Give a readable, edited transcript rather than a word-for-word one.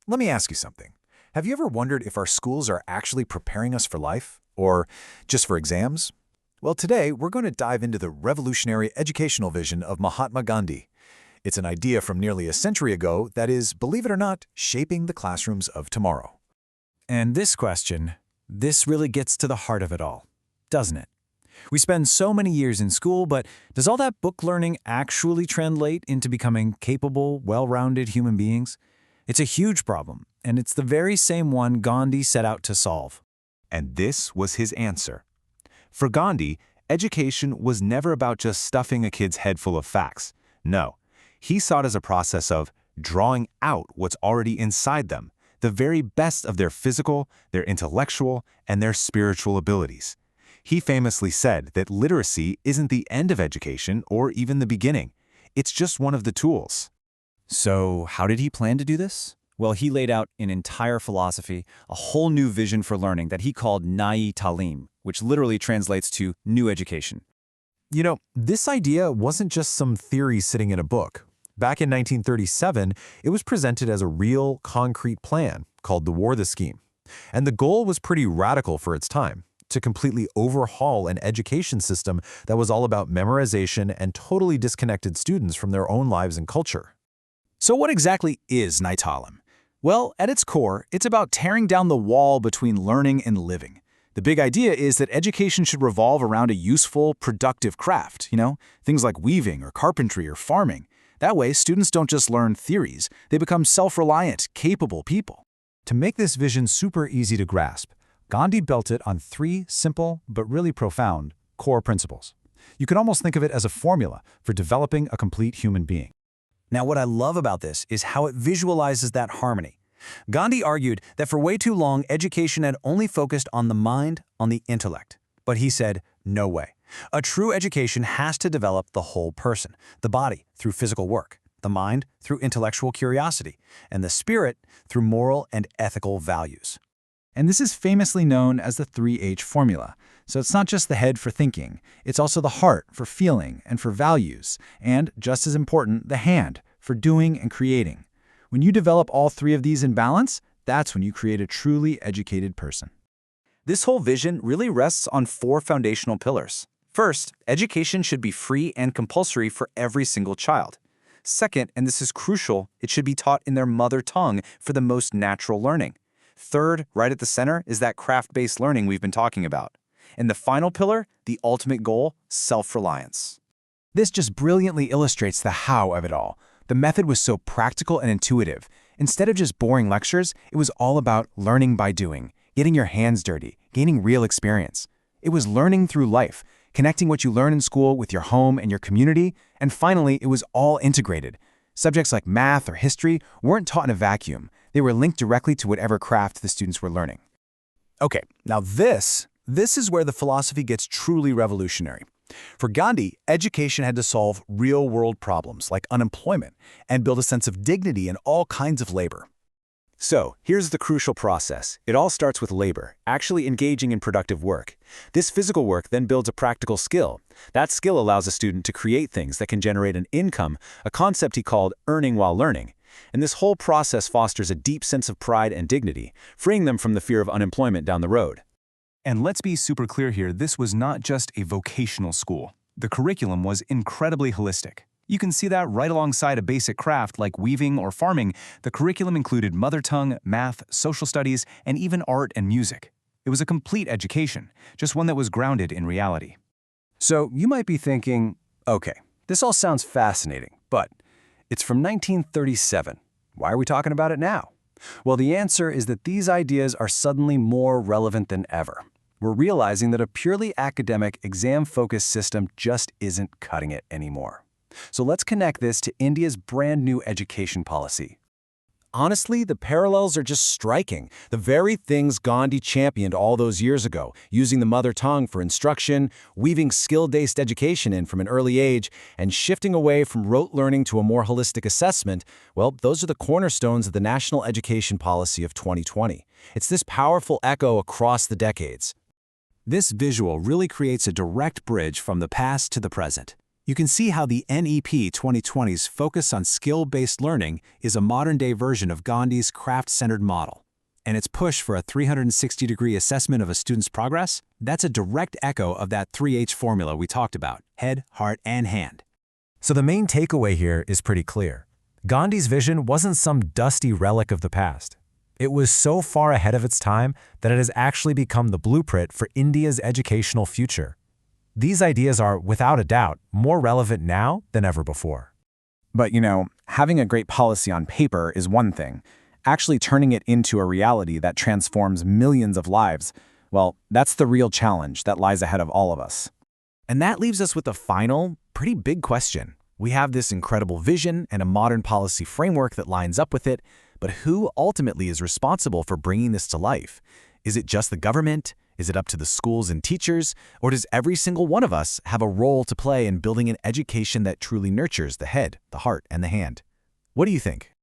Let me ask you something. Have you ever wondered if our schools are actually preparing us for life? Or just for exams? Well, today we're going to dive into the revolutionary educational vision of Mahatma Gandhi. It's an idea from nearly a century ago that is, believe it or not, shaping the classrooms of tomorrow. And this really gets to the heart of it all, doesn't it? We spend so many years in school, but does all that book learning actually translate into becoming capable, well-rounded human beings? It's a huge problem, and it's the very same one Gandhi set out to solve. And this was his answer. For Gandhi, education was never about just stuffing a kid's head full of facts. No, he saw it as a process of drawing out what's already inside them, the very best of their physical, their intellectual, and their spiritual abilities. He famously said that literacy isn't the end of education or even the beginning. It's just one of the tools. So how did he plan to do this? Well, he laid out an entire philosophy, a whole new vision for learning that he called Talim, which literally translates to new education. You know, this idea wasn't just some theory sitting in a book. Back in 1937, it was presented as a real, concrete plan called the War Scheme. And the goal was pretty radical for its time, to completely overhaul an education system that was all about memorization and totally disconnected students from their own lives and culture. So what exactly is Talim? Well, at its core, it's about tearing down the wall between learning and living. The big idea is that education should revolve around a useful, productive craft, things like weaving or carpentry or farming. That way, students don't just learn theories, they become self-reliant, capable people. To make this vision super easy to grasp, Gandhi built it on 3 simple but really profound core principles. You can almost think of it as a formula for developing a complete human being. Now, what I love about this is how it visualizes that harmony. Gandhi argued that for way too long, education had only focused on the mind, on the intellect. But he said, no way. A true education has to develop the whole person, the body through physical work, the mind through intellectual curiosity, and the spirit through moral and ethical values. And this is famously known as the 3H formula. So it's not just the head for thinking, it's also the heart for feeling and for values, and, just as important, the hand for doing and creating. When you develop all 3 of these in balance, that's when you create a truly educated person. This whole vision really rests on 4 foundational pillars. First, education should be free and compulsory for every single child. Second, and this is crucial, it should be taught in their mother tongue for the most natural learning. Third, right at the center, is that craft-based learning we've been talking about. And the final pillar, the ultimate goal, self-reliance. This just brilliantly illustrates the how of it all. The method was so practical and intuitive. Instead of just boring lectures, it was all about learning by doing, getting your hands dirty, gaining real experience. It was learning through life, connecting what you learn in school with your home and your community, and finally, it was all integrated. Subjects like math or history weren't taught in a vacuum. They were linked directly to whatever craft the students were learning. Okay, now this is where the philosophy gets truly revolutionary. For Gandhi, education had to solve real-world problems like unemployment and build a sense of dignity in all kinds of labor. So, here's the crucial process. It all starts with labor, actually engaging in productive work. This physical work then builds a practical skill. That skill allows a student to create things that can generate an income, a concept he called earning while learning. And this whole process fosters a deep sense of pride and dignity, freeing them from the fear of unemployment down the road. And let's be super clear here, this was not just a vocational school. The curriculum was incredibly holistic. You can see that right alongside a basic craft like weaving or farming, the curriculum included mother tongue, math, social studies, and even art and music. It was a complete education, just one that was grounded in reality. So you might be thinking, okay, this all sounds fascinating, but it's from 1937. Why are we talking about it now? Well, the answer is that these ideas are suddenly more relevant than ever. We're realizing that a purely academic, exam-focused system just isn't cutting it anymore. So let's connect this to India's brand new education policy. Honestly, the parallels are just striking. The very things Gandhi championed all those years ago, using the mother tongue for instruction, weaving skill-based education in from an early age, and shifting away from rote learning to a more holistic assessment, well, those are the cornerstones of the national education policy of 2020. It's this powerful echo across the decades. This visual really creates a direct bridge from the past to the present. You can see how the NEP 2020's focus on skill-based learning is a modern-day version of Gandhi's craft-centered model. And its push for a 360-degree assessment of a student's progress, that's a direct echo of that 3H formula we talked about: head, heart, and hand. So the main takeaway here is pretty clear. Gandhi's vision wasn't some dusty relic of the past. It was so far ahead of its time that it has actually become the blueprint for India's educational future. These ideas are, without a doubt, more relevant now than ever before. But, having a great policy on paper is one thing. Actually turning it into a reality that transforms millions of lives, well, that's the real challenge that lies ahead of all of us. And that leaves us with a final, pretty big question. We have this incredible vision and a modern policy framework that lines up with it, but who ultimately is responsible for bringing this to life? Is it just the government? Is it up to the schools and teachers? Or does every single one of us have a role to play in building an education that truly nurtures the head, the heart, and the hand? What do you think?